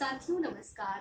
साथियों नमस्कार।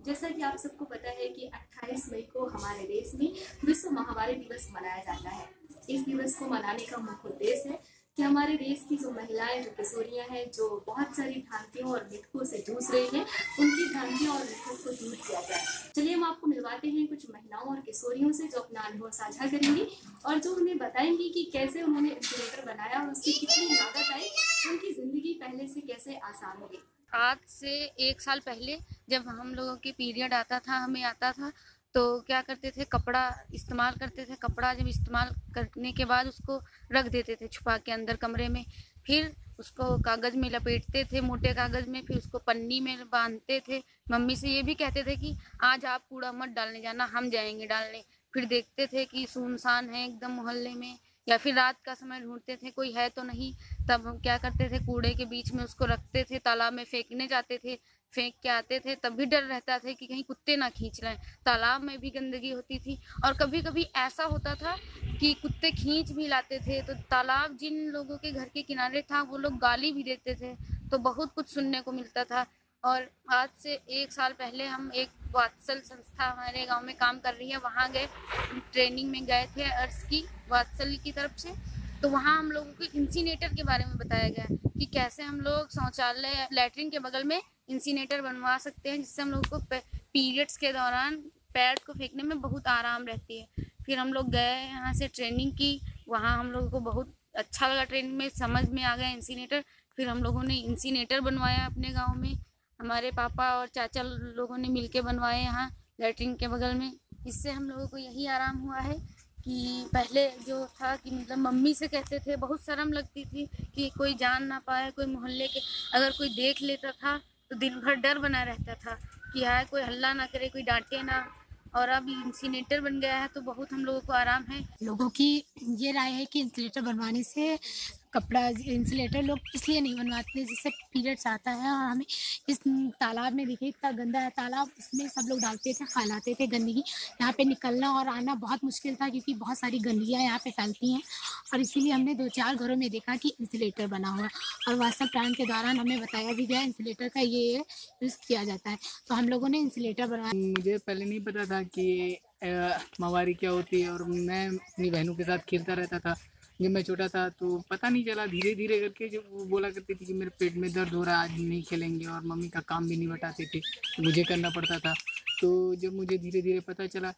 जैसा कि आप सबको पता है कि 28 मई को हमारे देश में विश्व महामारी दिवस मनाया जाता है। इस दिवस को मनाने का मुख्य उद्देश्य है कि हमारे देश की जो महिलाएं, जो किशोरियां हैं, जो बहुत सारी भ्रांतियों और मिथकों से जूझ रही हैं, उनकी भ्रांतियों और मिथकों को दूर किया जाए। चलिए हम आपको मिलवाते हैं कुछ महिलाओं और किशोरियों से जो अपना अनुभव साझा करेंगी और जो हमें बताएंगी कि कैसे उन्होंने इंक्यूबेटर बनाया और उसकी कितनी लागत आई, उनकी जिंदगी पहले से कैसे आसान हो गई। आज से 1 साल पहले जब हम लोगों के पीरियड आता था, हमें आता था, तो क्या करते थे, कपड़ा इस्तेमाल करते थे। कपड़ा जब इस्तेमाल करने के बाद उसको रख देते थे छुपा के अंदर कमरे में। फिर उसको कागज़ में लपेटते थे, मोटे कागज़ में, फिर उसको पन्नी में बांधते थे। मम्मी से ये भी कहते थे कि आज आप कूड़ा मत डालने जाना, हम जाएंगे डालने। फिर देखते थे कि सुनसान है एकदम मोहल्ले में, या फिर रात का समय ढूंढते थे कोई है तो नहीं। तब हम क्या करते थे, कूड़े के बीच में उसको रखते थे, तालाब में फेंकने जाते थे। फेंक के आते थे, तब भी डर रहता था कि कहीं कुत्ते ना खींच लें। तालाब में भी गंदगी होती थी और कभी कभी ऐसा होता था कि कुत्ते खींच भी लाते थे, तो तालाब जिन लोगों के घर के किनारे था वो लोग गाली भी देते थे। तो बहुत कुछ सुनने को मिलता था। और आज से 1 साल पहले हम एक वात्सल संस्था हमारे गांव में काम कर रही है, वहाँ गए, ट्रेनिंग में गए थे अर्स की, वात्सल की तरफ से। तो वहाँ हम लोगों को इंसीनेटर के बारे में बताया गया कि कैसे हम लोग शौचालय, लैट्रिन के बगल में इंसीनेटर बनवा सकते हैं, जिससे हम लोगों को पीरियड्स के दौरान पैड को फेंकने में बहुत आराम रहती है। फिर हम लोग गए, यहाँ से ट्रेनिंग की, वहाँ हम लोगों को बहुत अच्छा लगा, ट्रेनिंग में समझ में आ गया इंसीनेटर। फिर हम लोगों ने इंसीनेटर बनवाया अपने गाँव में, हमारे पापा और चाचा लोगों ने मिलके बनवाए यहाँ लैट्रिन के बगल में। इससे हम लोगों को यही आराम हुआ है कि पहले जो था कि मतलब मम्मी से कहते थे, बहुत शर्म लगती थी कि कोई जान ना पाए, कोई मोहल्ले के अगर कोई देख लेता था तो दिन भर डर बना रहता था कि हाय कोई हल्ला ना करे, कोई डांटे ना। और अब इंसीनेटर बन गया है तो बहुत हम लोगों को आराम है। लोगों की ये राय है कि इंसुलेटर बनवाने से कपड़ा, इंसुलेटर लोग इसलिए नहीं बनवाते जिससे पीरियड्स आता है। और हमें इस तालाब में देखिए इतना गंदा है तालाब, इसमें सब लोग डालते थे, फैलाते थे गंदगी। यहाँ पे निकलना और आना बहुत मुश्किल था क्योंकि बहुत सारी गंदगियाँ यहाँ पे फैलती हैं। और इसीलिए हमने 2-4 घरों में देखा कि इंसुलेटर बना हुआ है। और वास्तव प्लान के दौरान हमें बताया भी गया इंसुलेटर का ये यूज़ किया जाता है, तो हम लोगों ने इंसुलेटर बनवाया। मुझे पहले नहीं पता था कि महामारी क्या होती है, और मैं अपनी बहनों के साथ खेलता रहता था। जब मैं छोटा था तो पता नहीं चला, धीरे धीरे करके जब वो बोला करती थी कि मेरे पेट में दर्द हो रहा है, आज नहीं खेलेंगे, और मम्मी का काम भी नहीं बताते थे तो मुझे करना पड़ता था। तो जब मुझे धीरे धीरे पता चला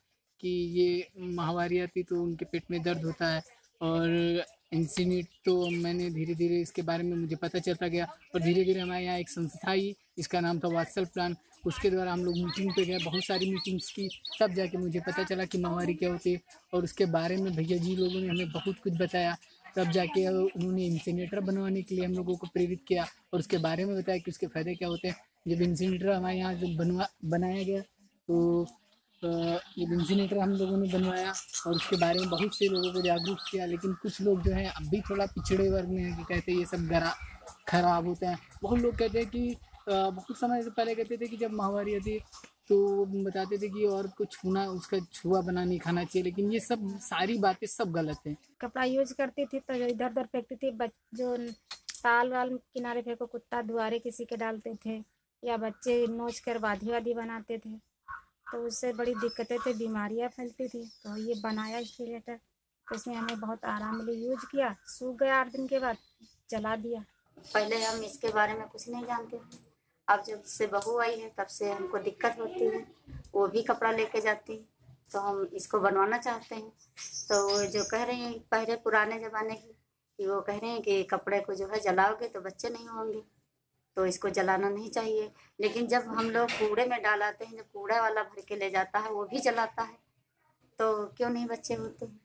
कि ये महामारी आती तो उनके पेट में दर्द होता है, और इंसीनेट, तो मैंने धीरे धीरे इसके बारे में मुझे पता चलता गया। और धीरे धीरे हमारे यहाँ एक संस्था आई, इसका नाम था वात्सल प्लान। उसके द्वारा हम लोग मीटिंग पे गए, बहुत सारी मीटिंग्स की, तब जाके मुझे पता चला कि महामारी क्या होती है। और उसके बारे में भैया जी लोगों ने हमें बहुत कुछ बताया। तब जाके उन्होंने इंसीनेटर बनवाने के लिए हम लोगों को प्रेरित किया और उसके बारे में बताया कि उसके फ़ायदे क्या होते हैं। जब इंसीनेटर हमारे यहाँ जब बनाया गया तो ये इंसीनेटर हम लोगों ने बनवाया और उसके बारे में बहुत से लोगों को जागरूक किया। लेकिन कुछ लोग जो हैं अब भी थोड़ा पिछड़े वर्ग में हैं कि कहते हैं ये सब खराब होते हैं। बहुत लोग कहते हैं कि बहुत समय से पहले कहते थे कि जब महामारी आती तो बताते थे कि और कुछ छूना, उसका छुआ बना नहीं खाना चाहिए, लेकिन ये सब सारी बातें सब गलत हैं। कपड़ा यूज करते थे तो इधर उधर फेंकते थे, जो ताल वाल किनारे फेंको, कुत्ता दुआरे किसी के डालते थे, या बच्चे नोच कर वादी वादी बनाते थे, तो उससे बड़ी दिक्कतें थी, बीमारियां फैलती थी। तो ये बनाया इंसुलेटर, तो इसमें हमें बहुत आराम मिली। यूज किया, सूख गया 8 दिन के बाद, जला दिया। पहले हम इसके बारे में कुछ नहीं जानते थे। अब जब से बहू आई है तब से हमको दिक्कत होती है। वो भी कपड़ा लेके जाती है तो हम इसको बनवाना चाहते हैं। तो वो जो कह रहे हैं पहले पुराने ज़माने की, कि वो कह रहे हैं कि कपड़े को जो है जलाओगे तो बच्चे नहीं होंगे, तो इसको जलाना नहीं चाहिए। लेकिन जब हम लोग कूड़े में डालाते हैं, जब कूड़ा वाला भर के ले जाता है वो भी जलाता है, तो क्यों नहीं बच्चे होते हैं?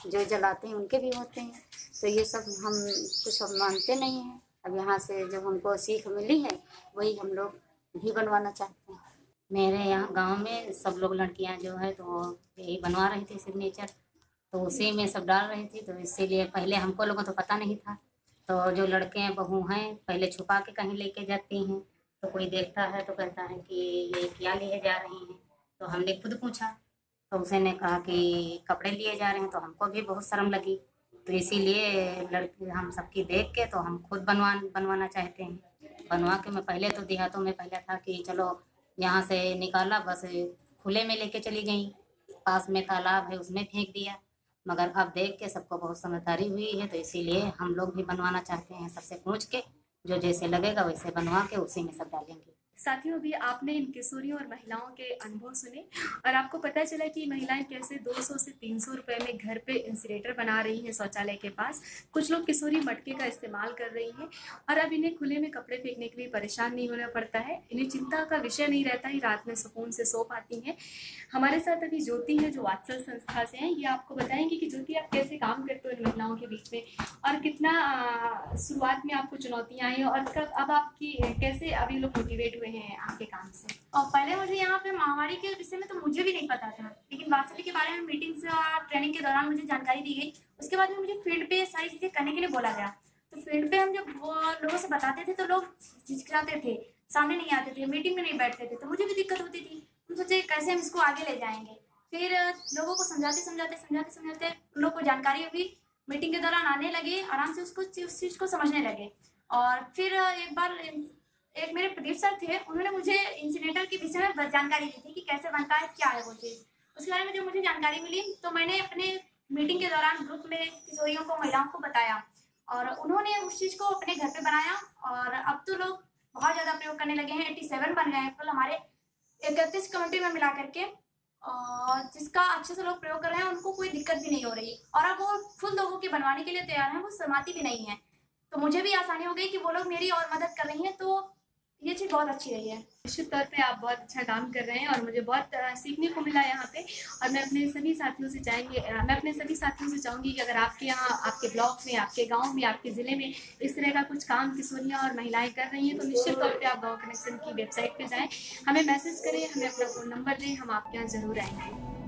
जो जलाते हैं उनके भी होते हैं। तो ये सब हम कुछ हम मानते नहीं हैं। अब यहाँ से जो हमको सीख मिली है वही हम लोग भी बनवाना चाहते हैं। मेरे यहाँ गांव में सब लोग लड़कियाँ जो है तो यही बनवा रही थी सिग्नेचर, तो उसी में सब डाल रही थी। तो इसीलिए पहले हमको लोगों को तो पता नहीं था। तो जो लड़के हैं, बहू हैं, पहले छुपा के कहीं लेके जाती हैं, तो कोई देखता है तो कहता है कि ये क्या लिए जा रही हैं। तो हमने खुद पूछा तो उसने कहा कि कपड़े लिए जा रहे हैं, तो हमको भी बहुत शर्म लगी। तो इसीलिए लड़की हम सबकी देख के तो हम खुद बनवाना चाहते हैं। बनवा के मैं पहले तो देहातों में पहले था कि चलो यहाँ से निकाला बस खुले में लेके चली गई, पास में तालाब है उसमें फेंक दिया। मगर अब देख के सबको बहुत समझदारी हुई है, तो इसीलिए हम लोग भी बनवाना चाहते हैं सबसे पूछ के, जो जैसे लगेगा वैसे बनवा के उसी में सब डालेंगे। साथियों, भी आपने इन किशोरियों और महिलाओं के अनुभव सुने और आपको पता चला कि महिलाएं कैसे 200 से 300 रुपए में घर पे इंसिनेटर बना रही हैं शौचालय के पास। कुछ लोग किशोरी मटके का इस्तेमाल कर रही हैं और अब इन्हें खुले में कपड़े फेंकने के लिए परेशान नहीं होना पड़ता है। इन्हें चिंता का विषय नहीं रहता है, रात में सुकून से सो पाती हैं। हमारे साथ अभी ज्योति है जो वात्सल संस्था से हैं। ये आपको बताएंगे कि ज्योति आप कैसे काम करते हो इन महिलाओं के बीच में और कितना शुरुआत में आपको चुनौतियाँ आई और कब अब आपकी कैसे अभी लोग मोटिवेट हुए हैं आपके काम से। और पहले मुझे यहाँ पे महामारी के विषय में तो मुझे भी नहीं पता था, लेकिन वात्सल्य के बारे में मीटिंग्स और ट्रेनिंग के दौरान मुझे जानकारी दी गई। उसके बाद में मुझे फील्ड पे सारी चीज़ें करने के लिए बोला गया। तो फील्ड पे हम जब वो लोगों से बताते थे तो लोग झिझकाते थे, सामने नहीं आते थे, मीटिंग में नहीं बैठते थे, तो मुझे भी दिक्कत होती थी। हम सोचे कैसे हम इसको आगे ले जाएंगे। फिर लोगों को समझाते लोगों को जानकारी हुई, मीटिंग के दौरान आने लगे, आराम से उस चीज़ को समझने लगे। और फिर एक बार एक मेरे प्रदीप सर थे, उन्होंने मुझे इंसिनेटर के विषय में जानकारी दी थी कि कैसे बनता है, क्या है वो चीज़। उसके बारे में जब मुझे जानकारी मिली तो मैंने अपने मीटिंग के दौरान ग्रुप में किशोरियों को, महिलाओं को बताया और उन्होंने उस चीज़ को अपने घर पे बनाया। और अब तो लोग बहुत ज़्यादा प्रयोग करने लगे हैं। 87 बन गए हैं कुल हमारे 31 कम्युनिटी में मिला करके, और जिसका अच्छे से लोग प्रयोग कर रहे हैं, उनको कोई दिक्कत भी नहीं हो रही। और अब वो खुद लोगों के बनवाने के लिए तैयार हैं, वो शर्माती भी नहीं है। तो मुझे भी आसानी हो गई कि वो लोग मेरी और मदद कर रही हैं, तो ये चीज़ बहुत अच्छी रही है। निश्चित तौर पे आप बहुत अच्छा काम कर रहे हैं और मुझे बहुत सीखने को मिला यहाँ पे। और मैं अपने सभी साथियों से चाहूँगी कि अगर आपके यहाँ, आपके ब्लॉक में, आपके गांव में, आपके ज़िले में इस तरह का कुछ काम किशोरियाँ और महिलाएं कर रही हैं तो निश्चित तौर पे आप गाँव कनेक्शन की वेबसाइट पे जाएँ, हमें मैसेज करें, हमें अपना फ़ोन नंबर दें, हम आपके यहाँ ज़रूर आएंगे।